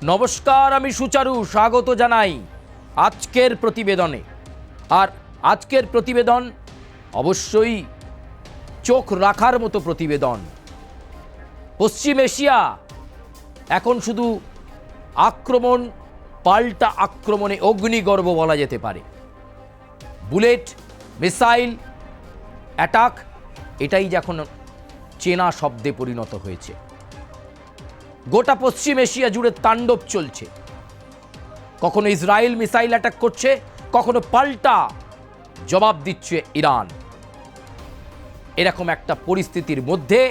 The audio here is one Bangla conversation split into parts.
নমস্কার, আমি সুচারু স্বাগত জানাই আজকের প্রতিবেদনে। আর আজকের প্রতিবেদন অবশ্যই চোখ রাখার মতো প্রতিবেদন। পশ্চিম এশিয়া এখন শুধু আক্রমণ, পাল্টা আক্রমণে অগ্নিগর্ভ বলা যেতে পারে। বুলেট, মিসাইল, অ্যাটাক, এটাই যখন চেনা শব্দে পরিণত হয়েছে। গোটা পশ্চিম এশিয়া জুড়ে তাণ্ডব চলছে। কখনো ইসরায়েল মিসাইল অ্যাটাক করছে, কখনো পাল্টা জবাব দিচ্ছে ইরান। এরকম একটা পরিস্থিতির মধ্যে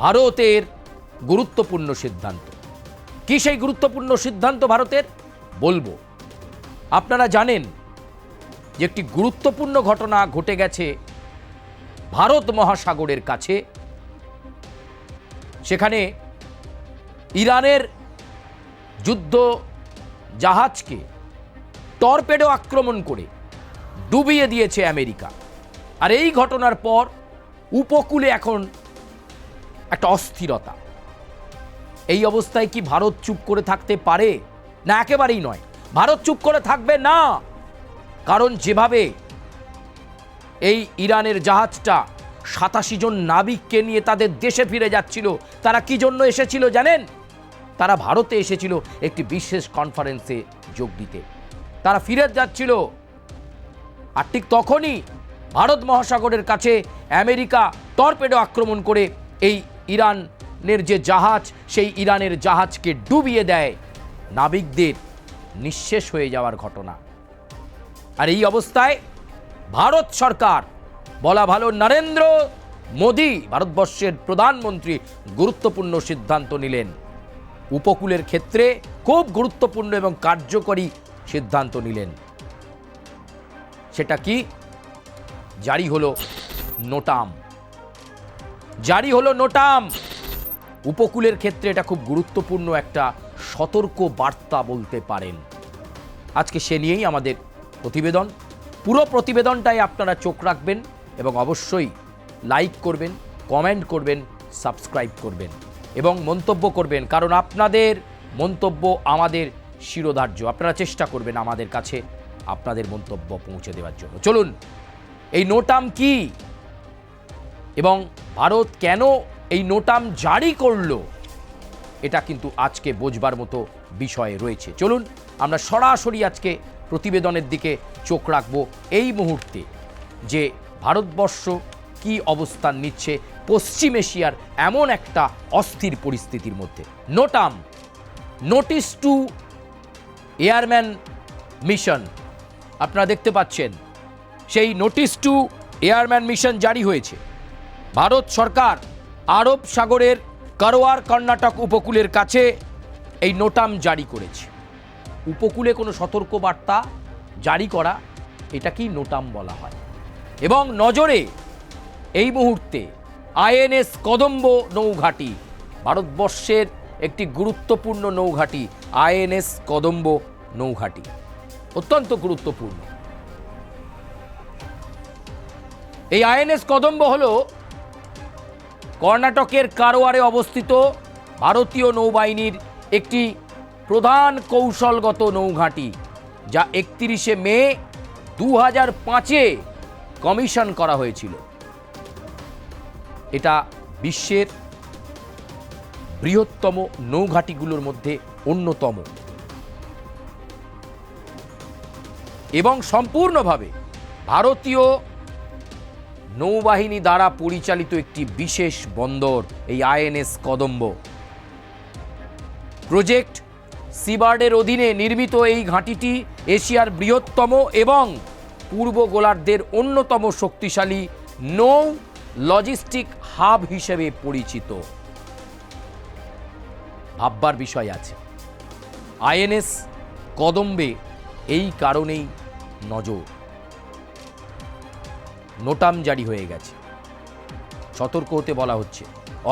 ভারতের গুরুত্বপূর্ণ সিদ্ধান্ত। কি সেই গুরুত্বপূর্ণ সিদ্ধান্ত ভারতের বলবো। আপনারা জানেন যে একটি গুরুত্বপূর্ণ ঘটনা ঘটে গেছে ভারত মহাসাগরের কাছে। সেখানে ইরানের যুদ্ধ জাহাজকে টর্পেডো আক্রমণ করে ডুবিয়ে দিয়েছে আমেরিকা। আর এই ঘটনার পর উপকূলে এখন একটা অস্থিরতা। এই অবস্থায় কি ভারত চুপ করে থাকতে পারে? না, একেবারেই নয়। ভারত চুপ করে থাকবে না। কারণ যেভাবে এই ইরানের জাহাজটা 87 জন নাবিককে নিয়ে তাদের দেশে ফিরে যাচ্ছিল, তারা কি জন্য এসেছিল জানেন? তারা ভারতে এসেছিল একটি বিশেষ কনফারেন্সে যোগ দিতে। তারা ফিরে যাচ্ছিল। আর ঠিক তখনই ভারত মহাসাগরের কাছে আমেরিকা টর্পেডো আক্রমণ করে এই ইরানের যে জাহাজ, সেই ইরানের জাহাজকে ডুবিয়ে দেয়, নাবিকদের নিঃশেষ হয়ে যাওয়ার ঘটনা। আর এই অবস্থায় ভারত সরকার, বলা ভালো নরেন্দ্র মোদী, ভারতবর্ষের প্রধানমন্ত্রী গুরুত্বপূর্ণ সিদ্ধান্ত নিলেন। উপকূলের ক্ষেত্রে খুব গুরুত্বপূর্ণ এবং কার্যকরী সিদ্ধান্ত নিলেন। সেটা কি? জারি হলো নোটাম। জারি হলো নোটাম। উপকূলের ক্ষেত্রে এটা খুব গুরুত্বপূর্ণ একটা সতর্ক বার্তা বলতে পারেন। আজকে সে নিয়েই আমাদের প্রতিবেদন। পুরো প্রতিবেদনটাই আপনারা চোখ রাখবেন এবং অবশ্যই লাইক করবেন, কমেন্ট করবেন, সাবস্ক্রাইব করবেন এবং মন্তব্য করবেন। কারণ আপনাদের মন্তব্য আমাদের শিরোধার্য। আপনারা চেষ্টা করবেন আমাদের কাছে আপনাদের মন্তব্য পৌঁছে দেওয়ার জন্য। চলুন, এই নোটাম কি এবং ভারত কেন এই নোটাম জারি করলো, এটা কিন্তু আজকে বোঝবার মতো বিষয় রয়েছে। চলুন আমরা সরাসরি আজকে প্রতিবেদনের দিকে চোখ রাখবো। এই মুহূর্তে যে ভারতবর্ষ কি অবস্থান নিচ্ছে পশ্চিম এশিয়ার এমন একটা অস্থির পরিস্থিতির মধ্যে। NOTAM, notice two airman mission, আপনারা দেখতে পাচ্ছেন সেই নোটিস টু এয়ারম্যান মিশন জারি হয়েছে। ভারত সরকার আরব সাগরের কারওয়ার কর্ণাটক উপকূলের কাছে এই নোটাম জারি করেছে। উপকূলে কোনো সতর্কবার্তা জারি করা, এটাকেই নোটাম বলা হয়। এবং নজরে এই মুহূর্তে আইএনএস কদম্ব নৌঘাঁটি, ভারতবর্ষের একটি গুরুত্বপূর্ণ নৌঘাঁটি আইএনএস কদম্ব নৌঘাঁটি, অত্যন্ত গুরুত্বপূর্ণ। এই আইএনএস কদম্ব হল কর্ণাটকের কারওয়ারে অবস্থিত ভারতীয় নৌবাহিনীর একটি প্রধান কৌশলগত নৌঘাঁটি, যা 31শে মে 2005-এ কমিশন করা হয়েছিল। এটা বিশ্বের বৃহত্তম নৌঘাঁটিগুলোর মধ্যে অন্যতম এবং সম্পূর্ণভাবে ভারতীয় নৌবাহিনী দ্বারা পরিচালিত একটি বিশেষ বন্দর এই আইএনএস কদম্ব। প্রজেক্ট সিবার্ডের অধীনে নির্মিত এই ঘাঁটিটি এশিয়ার বৃহত্তম এবং পূর্ব গোলার্ধের অন্যতম শক্তিশালী নৌ লজিস্টিক হাব হিসেবে পরিচিত। ভাববার বিষয় আছে। আইএনএস কদম্বে এই কারণেই নজর। নোটাম জারি হয়ে গেছে, সতর্ক হতে বলা হচ্ছে।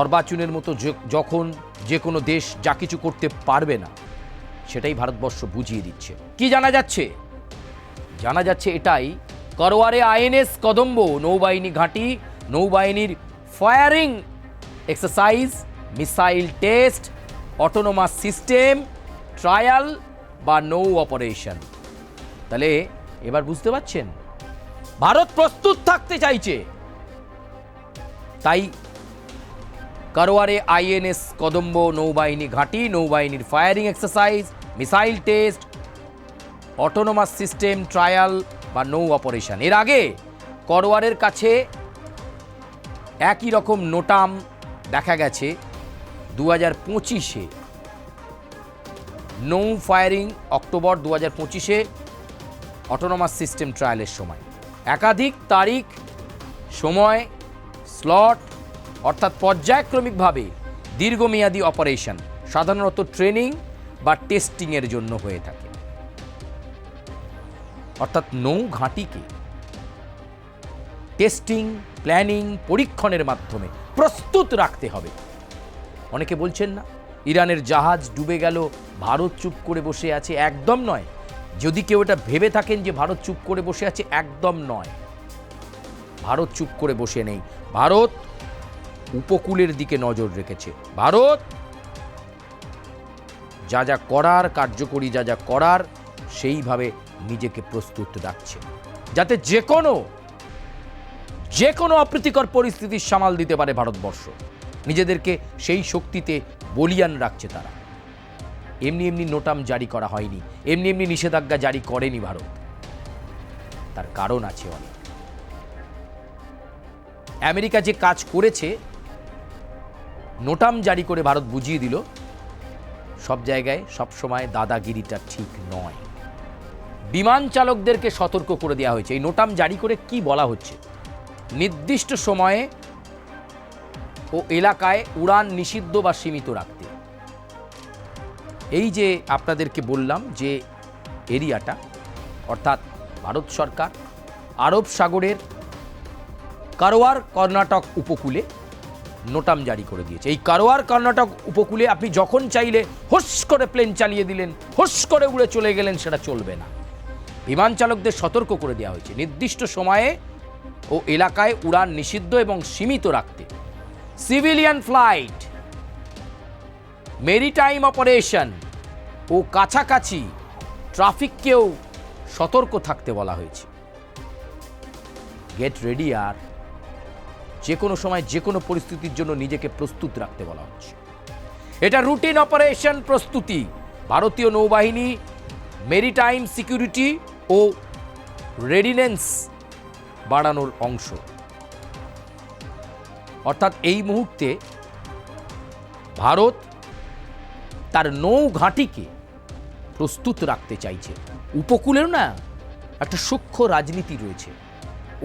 অর্বাচীনের মতো যখন যে কোনো দেশ যা কিছু করতে পারবে না, সেটাই ভারতবর্ষ বুঝিয়ে দিচ্ছে। কি জানা যাচ্ছে? জানা যাচ্ছে এটাই, কারওয়ারে আইএনএস কদম্ব নৌবাহিনী ঘাঁটি, নৌবাহিনীর firing exercise, missile test, autonomous system trial বা নৌ অপারেশন। তাহলে এবার বুঝতে পারছেন ভারত প্রস্তুত থাকতে চাইছে। তাই কারওয়ারে আইএনএস কদম্ব নৌবাহিনী ঘাঁটি, নৌবাহিনীর firing exercise, missile test, autonomous system trial বা নৌ অপারেশন। এর আগে করওয়ারের কাছে একই রকম নোটাম দেখা গেছে 2025-এ নৌ ফায়ারিং অক্টোবর 2025-এ অটোনোমাস সিস্টেম ট্রায়ালের সময় একাধিক তারিখ, সময়, স্লট অর্থাৎ পর্যায়ক্রমিকভাবে দীর্ঘমেয়াদী অপারেশন সাধারণত ট্রেনিং বা টেস্টিংয়ের জন্য হয়ে থাকে। অর্থাৎ নৌ ঘাঁটিকে টেস্টিং, প্ল্যানিং, পরীক্ষণের মাধ্যমে প্রস্তুত রাখতে হবে। অনেকে বলছেন না ইরানের জাহাজ ডুবে গেল, ভারত চুপ করে বসে আছে। একদম নয়। যদি কেউ এটা ভেবে থাকেন যে ভারত চুপ করে বসে আছে, একদম নয়। ভারত চুপ করে বসে নেই। ভারত উপকূলের দিকে নজর রেখেছে। ভারত যা যা করার, কার্যকরী যা যা করার, সেইভাবে নিজেকে প্রস্তুত রাখছে, যাতে যে কোনো অপ্রীতিকর পরিস্থিতির সামাল দিতে পারে ভারতবর্ষ। নিজেদেরকে সেই শক্তিতে বলিয়ান রাখছে তারা। এমনি এমনি নোটাম জারি করা হয়নি, এমনি এমনি নিষেধাজ্ঞা জারি করেনি ভারত। তার কারণ আছে অনেক। আমেরিকা যে কাজ করেছে, নোটাম জারি করে ভারত বুঝিয়ে দিল সব জায়গায় সবসময় দাদাগিরিটা ঠিক নয়। বিমান চালকদেরকে সতর্ক করে দেওয়া হয়েছে। এই নোটাম জারি করে কি বলা হচ্ছে, নির্দিষ্ট সময়ে ও এলাকায় উড়ান নিষিদ্ধ বা সীমিত রাখতে। এই যে আপনাদেরকে বললাম যে এরিয়াটা, অর্থাৎ ভারত সরকার আরব সাগরের কারওয়ার কর্ণাটক উপকূলে নোটাম জারি করে দিয়েছে। এই কারওয়ার কর্ণাটক উপকূলে আপনি যখন চাইলে হুস করে প্লেন চালিয়ে দিলেন, হুস করে উড়ে চলে গেলেন, সেটা চলবে না। বিমান চালকদের সতর্ক করে দেওয়া হয়েছে নির্দিষ্ট সময়ে ও এলাকায় উড়ান নিষিদ্ধ এবং সীমিত রাখতে। সিভিলিয়ান ফ্লাইট, মেরিটাইম অপারেশন ও কাছাকাছি ট্রাফিককেও সতর্ক থাকতে বলা হয়েছে। Get ready. আর যে কোনো সময় যে কোনো পরিস্থিতির জন্য নিজেকে প্রস্তুত রাখতে বলা হচ্ছে। এটা রুটিন অপারেশন প্রস্তুতি, ভারতীয় নৌবাহিনী মেরিটাইম সিকিউরিটি ও রেডিনেন্স বাড়ানোর অংশ। অর্থাৎ এই মুহূর্তে ভারত তার নৌ ঘাঁটিকে প্রস্তুত রাখতে চাইছে। উপকূলেও না একটা সূক্ষ্ম রাজনীতি রয়েছে,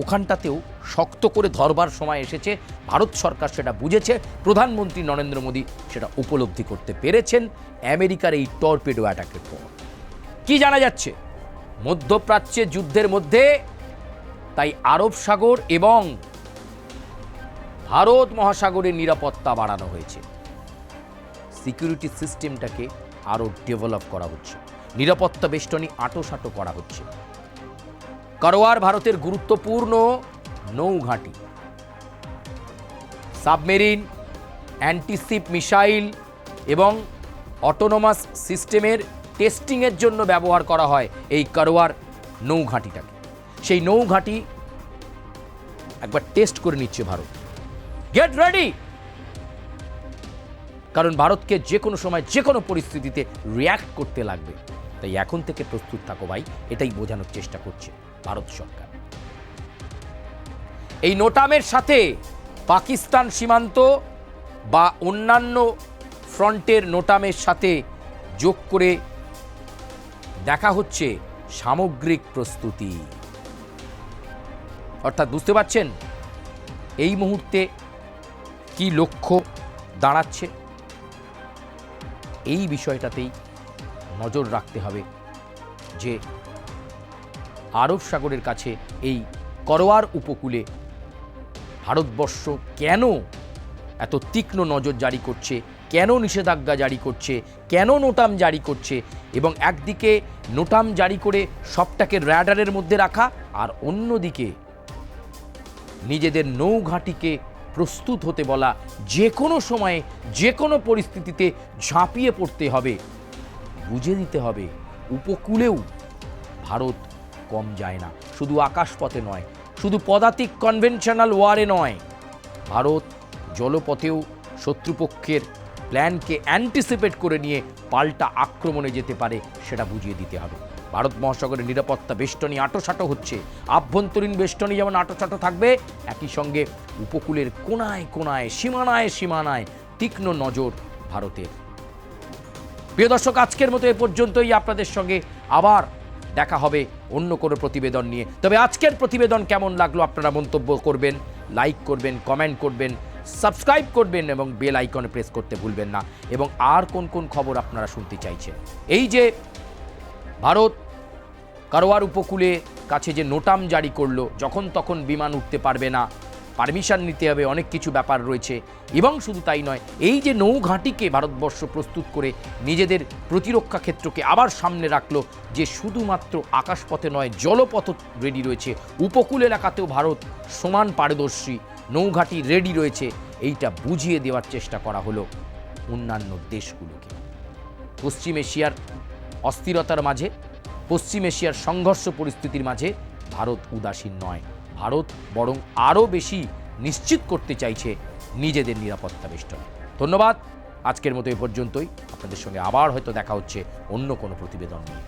ওখানটাতেও শক্ত করে ধরবার সময় এসেছে। ভারত সরকার সেটা বুঝেছে, প্রধানমন্ত্রী নরেন্দ্র মোদী সেটা উপলব্ধি করতে পেরেছেন আমেরিকার এই টর্পেডো অ্যাটাকের পর। কি জানা যাচ্ছে মধ্যপ্রাচ্যে যুদ্ধের মধ্যে, তাই আরব সাগর এবং ভারত মহাসাগরের নিরাপত্তা বাড়ানো হয়েছে। সিকিউরিটি সিস্টেমটাকে আরও ডেভেলপ করা হচ্ছে, নিরাপত্তা বেষ্টনী আঁটোসাঁটো করা হচ্ছে। কারওয়ার ভারতের গুরুত্বপূর্ণ নৌঘাঁটি, সাবমেরিন, অ্যান্টিশিপ মিসাইল এবং অটোনোমাস সিস্টেমের টেস্টিংয়ের জন্য ব্যবহার করা হয় এই কারওয়ার নৌঘাঁটিটাকে। সেই নৌঘাঁটি একবার টেস্ট করে নিচ্ছে ভারত। Get ready. কারণ ভারতকে যে কোনো সময় যে কোনো পরিস্থিতিতে রিয়্যাক্ট করতে লাগবে, তাই এখন থেকে প্রস্তুত থাকো ভাই, এটাই বোঝানোর চেষ্টা করছে ভারত সরকার। এই নোটামের সাথে পাকিস্তান সীমান্ত বা অন্যান্য ফ্রন্টের নোটামের সাথে যোগ করে দেখা হচ্ছে সামগ্রিক প্রস্তুতি। অর্থাৎ বুঝতে পারছেন এই মুহূর্তে কি লক্ষ্য দাঁড়াচ্ছে। এই বিষয়টাতেই নজর রাখতে হবে যে আরব সাগরের কাছে এই কারওয়ার উপকূলে ভারতবর্ষ কেন এত তীক্ষ্ণ নজর জারি করছে, কেন নিষেধাজ্ঞা জারি করছে, কেন নোটাম জারি করছে, এবং একদিকে নোটাম জারি করে সবটাকে র্যাডারের মধ্যে রাখা, আর অন্যদিকে নিজেদের নৌঘাঁটিকে প্রস্তুত হতে বলা, যে কোনো সময়ে যে কোনো পরিস্থিতিতে ঝাঁপিয়ে পড়তে হবে। বুঝে দিতে হবে উপকূলেও ভারত কম যায় না, শুধু আকাশপথে নয়, শুধু পদাতিক কনভেনশনাল ওয়ারে নয়, ভারত জলপথেও শত্রুপক্ষের প্ল্যানকে অ্যান্টিসিপেট করে নিয়ে পাল্টা আক্রমণে যেতে পারে, সেটা বুঝিয়ে দিতে হবে। ভারত মহাসাগরের নিরাপত্তা বেষ্টনী আঁটোসাঁটো হচ্ছে, আভ্যন্তরীণ বেষ্টনী যেমন আঁটোসাঁটো থাকবে, একই সঙ্গে উপকূলের কোনায় কোনায়, সীমানায় সীমানায় তীক্ষ্ণ নজর ভারতের। প্রিয় দর্শক, আজকের মতো এ পর্যন্তই। আপনাদের সঙ্গে আবার দেখা হবে অন্য কোনো প্রতিবেদন নিয়ে। তবে আজকের প্রতিবেদন কেমন লাগলো আপনারা মন্তব্য করবেন, লাইক করবেন, কমেন্ট করবেন, সাবস্ক্রাইব করবেন এবং বেল আইকনে প্রেস করতে ভুলবেন না। এবং আর কোন কোন খবর আপনারা শুনতে চাইছেন, এই যে ভারত কারওয়ার উপকূলে কাছে যে নোটাম জারি করলো, যখন তখন বিমান উঠতে পারবে না, পারমিশন নিতে হবে, অনেক কিছু ব্যাপার রয়েছে। এবং শুধু তাই নয়, এই যে নৌঘাঁটিকে ভারতবর্ষ প্রস্তুত করে নিজেদের প্রতিরক্ষা ক্ষেত্রকে আবার সামনে রাখলো, যে শুধুমাত্র আকাশপথে নয় জলপথ রেডি রয়েছে, উপকূল এলাকাতেও ভারত সমান পারদর্শী, নৌঘাঁটি রেডি রয়েছে, এইটা বুঝিয়ে দেওয়ার চেষ্টা করা হলো অন্যান্য দেশগুলোকে। পশ্চিম এশিয়ার অস্থিরতার মাঝে, পশ্চিম এশিয়ার সংঘর্ষ পরিস্থিতির মাঝে ভারত উদাসীন নয়, ভারত বরং আরও বেশি নিশ্চিত করতে চাইছে নিজেদের নিরাপত্তা বেষ্টনী। ধন্যবাদ, আজকের মতো এ পর্যন্তই। আপনাদের সঙ্গে আবার হয়তো দেখা হচ্ছে অন্য কোনো প্রতিবেদন নিয়ে।